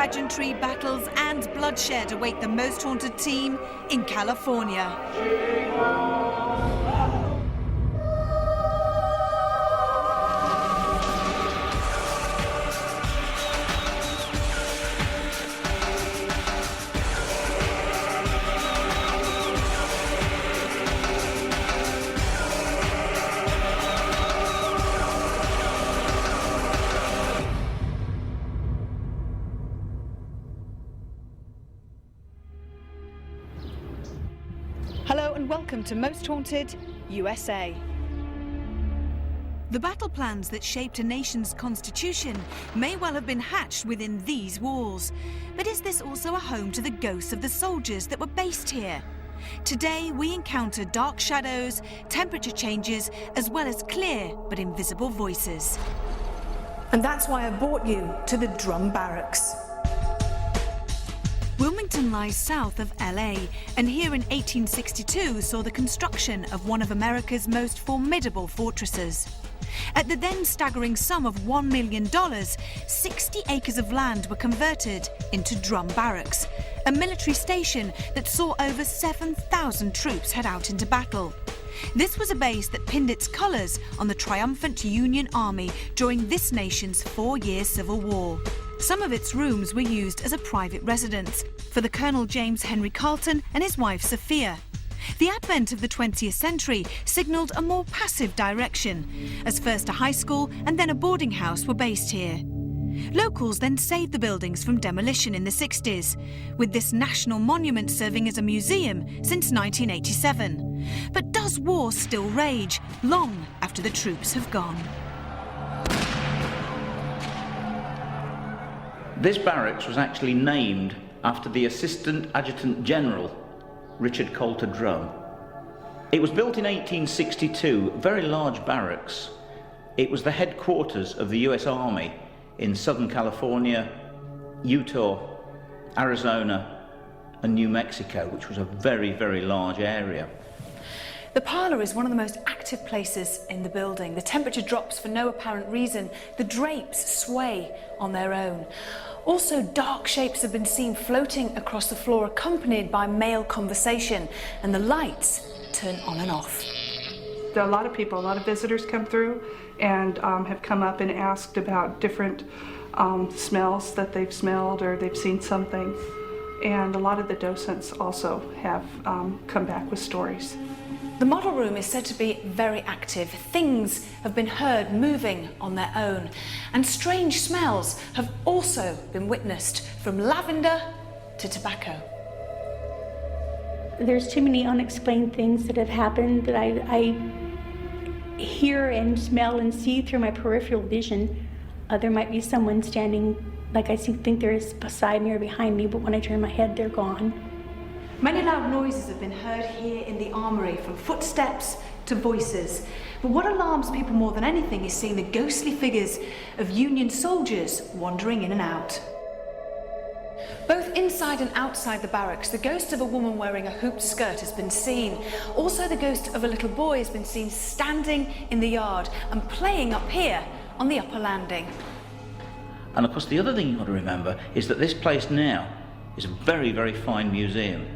Pageantry, battles and bloodshed await the most haunted team in California. Hello and welcome to Most Haunted USA. The battle plans that shaped a nation's constitution may well have been hatched within these walls. But is this also a home to the ghosts of the soldiers that were based here? Today we encounter dark shadows, temperature changes, as well as clear but invisible voices. And that's why I brought you to the Drum Barracks. Wilmington lies south of LA, and here in 1862 saw the construction of one of America's most formidable fortresses. At the then staggering sum of $1 million, 60 acres of land were converted into Drum Barracks, a military station that saw over 7,000 troops head out into battle. This was a base that pinned its colours on the triumphant Union Army during this nation's 4-year Civil War. Some of its rooms were used as a private residence for the Colonel James Henry Carleton and his wife Sophia. The advent of the 20th century signalled a more passive direction, as first a high school and then a boarding house were based here. Locals then saved the buildings from demolition in the 60s, with this national monument serving as a museum since 1987. But does war still rage long after the troops have gone? This barracks was actually named after the Assistant Adjutant General, Richard Coulter Drum. It was built in 1862, a very large barracks. It was the headquarters of the US Army in Southern California, Utah, Arizona, and New Mexico, which was a very, very large area. The parlour is one of the most active places in the building. The temperature drops for no apparent reason. The drapes sway on their own. Also, dark shapes have been seen floating across the floor, accompanied by male conversation, and the lights turn on and off. A lot of people, a lot of visitors come through and have come up and asked about different smells that they've smelled or they've seen something. And a lot of the docents also have come back with stories. The model room is said to be very active. Things have been heard moving on their own, and strange smells have also been witnessed, from lavender to tobacco. There's too many unexplained things that have happened that I hear and smell and see through my peripheral vision. There might be someone standing, like I think there is beside me or behind me, but when I turn my head, they're gone. Many loud noises have been heard here in the armory, from footsteps to voices. But what alarms people more than anything is seeing the ghostly figures of Union soldiers wandering in and out. Both inside and outside the barracks, the ghost of a woman wearing a hooped skirt has been seen. Also, the ghost of a little boy has been seen standing in the yard and playing up here on the upper landing. And of course, the other thing you've got to remember is that this place now is a very, very fine museum.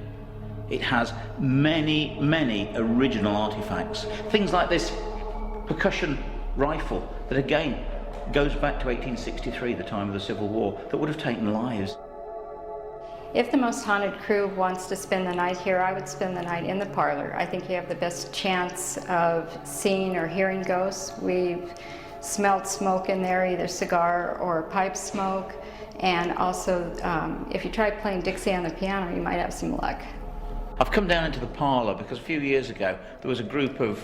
It has many, many original artifacts. Things like this percussion rifle that again goes back to 1863, the time of the Civil War, that would have taken lives. If the Most Haunted crew wants to spend the night here, I would spend the night in the parlor. I think you have the best chance of seeing or hearing ghosts. We've smelled smoke in there, either cigar or pipe smoke. And also, if you try playing Dixie on the piano, you might have some luck. I've come down into the parlour because a few years ago there was a group of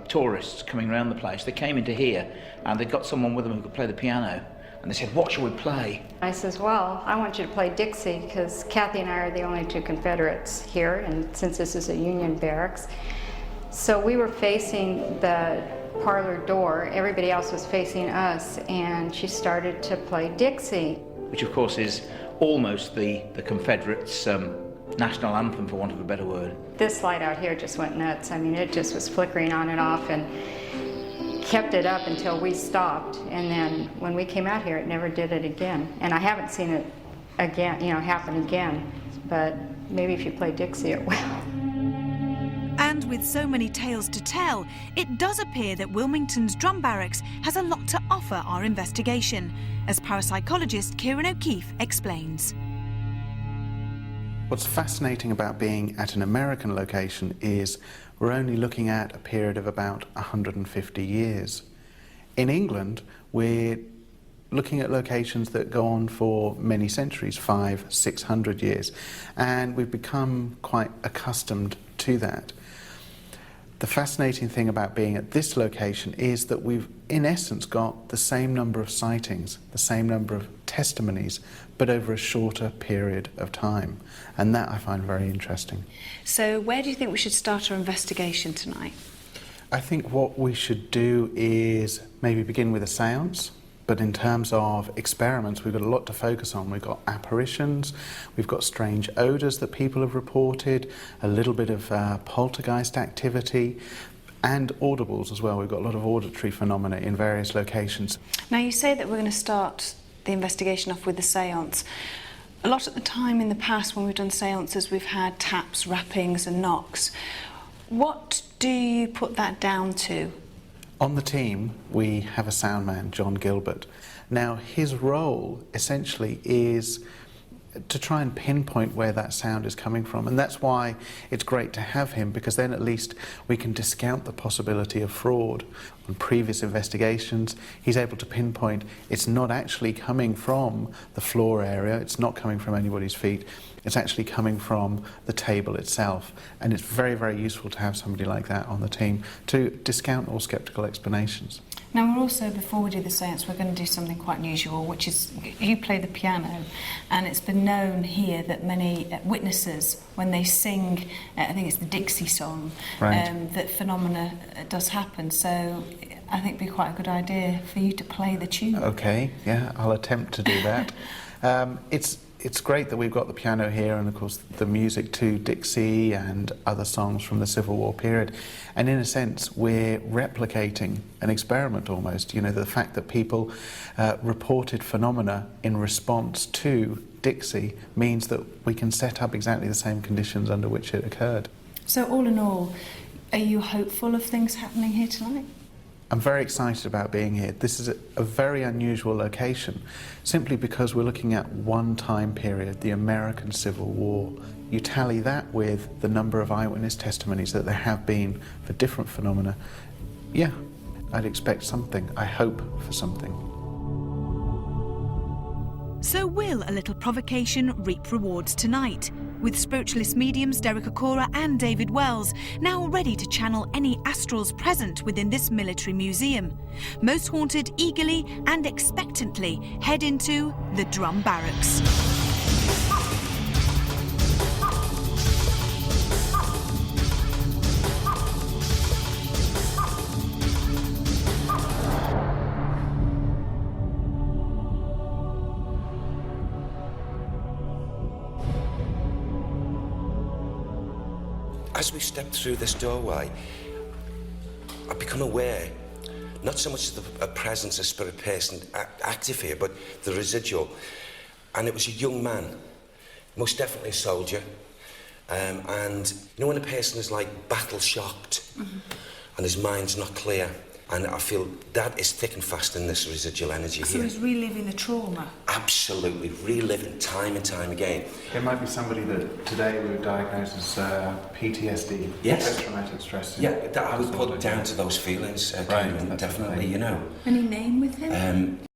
tourists coming around the place. They came into here and they got someone with them who could play the piano, and they said, "What shall we play?" I says, "Well, I want you to play Dixie, because Kathy and I are the only two Confederates here, and since this is a Union barracks." So we were facing the parlor door, everybody else was facing us, and she started to play Dixie. Which of course is almost the Confederates' national anthem, for want of a better word. This light out here just went nuts. I mean, it just was flickering on and off and kept it up until we stopped. And then when we came out here, it never did it again. And I haven't seen it again, you know, happen again. But maybe if you play Dixie, it will. And with so many tales to tell, it does appear that Wilmington's drum barracks has a lot to offer our investigation, as parapsychologist Kieran O'Keefe explains. What's fascinating about being at an American location is we're only looking at a period of about 150 years. In England, we're looking at locations that go on for many centuries, 500, 600 years, and we've become quite accustomed to that. The fascinating thing about being at this location is that we've, in essence, got the same number of sightings, the same number of testimonies, but over a shorter period of time. And that I find very interesting. So where do you think we should start our investigation tonight? I think what we should do is maybe begin with a seance. But in terms of experiments, we've got a lot to focus on. We've got apparitions, we've got strange odours that people have reported, a little bit of poltergeist activity, and audibles as well. We've got a lot of auditory phenomena in various locations. Now, you say that we're going to start the investigation off with the seance. A lot of the time in the past when we've done seances, we've had taps, rappings and knocks. What do you put that down to? On the team, we have a sound man, John Gilbert. Now, his role essentially is to try and pinpoint where that sound is coming from, and that's why it's great to have him, because then at least we can discount the possibility of fraud. On previous investigations, he's able to pinpoint it's not actually coming from the floor area, it's not coming from anybody's feet, it's actually coming from the table itself. And it's very, very useful to have somebody like that on the team to discount all sceptical explanations. Now, we're also, before we do the seance, we're going to do something quite unusual, which is you play the piano, and it's been known here that many witnesses, when they sing, I think it's the Dixie song, right, that phenomena does happen. So I think it'd be quite a good idea for you to play the tune. Okay, yeah, I'll attempt to do that. It's great that we've got the piano here and, of course, the music to Dixie and other songs from the Civil War period. And in a sense, we're replicating an experiment almost. You know, the fact that people reported phenomena in response to Dixie means that we can set up exactly the same conditions under which it occurred. So all in all, are you hopeful of things happening here tonight? I'm very excited about being here. This is a very unusual location, simply because we're looking at one time period, the American Civil War. You tally that with the number of eyewitness testimonies that there have been for different phenomena. Yeah, I'd expect something. I hope for something. So will a little provocation reap rewards tonight? With spiritualist mediums Derek Okora and David Wells now ready to channel any astrals present within this military museum. Most Haunted eagerly and expectantly head into the drum barracks. As we step through this doorway, I've become aware, not so much of the presence of spirit person active here, but the residual. And it was a young man, most definitely a soldier. And you know when a person is like battle shocked, and his mind's not clear, and I feel that is thick and fast in this residual energy here. So he's reliving the trauma? Absolutely, reliving time and time again. It might be somebody that today we would diagnose as PTSD, yes, post-traumatic stress. Yeah, that I would put down to those feelings, right, definitely, you know. Any name with him?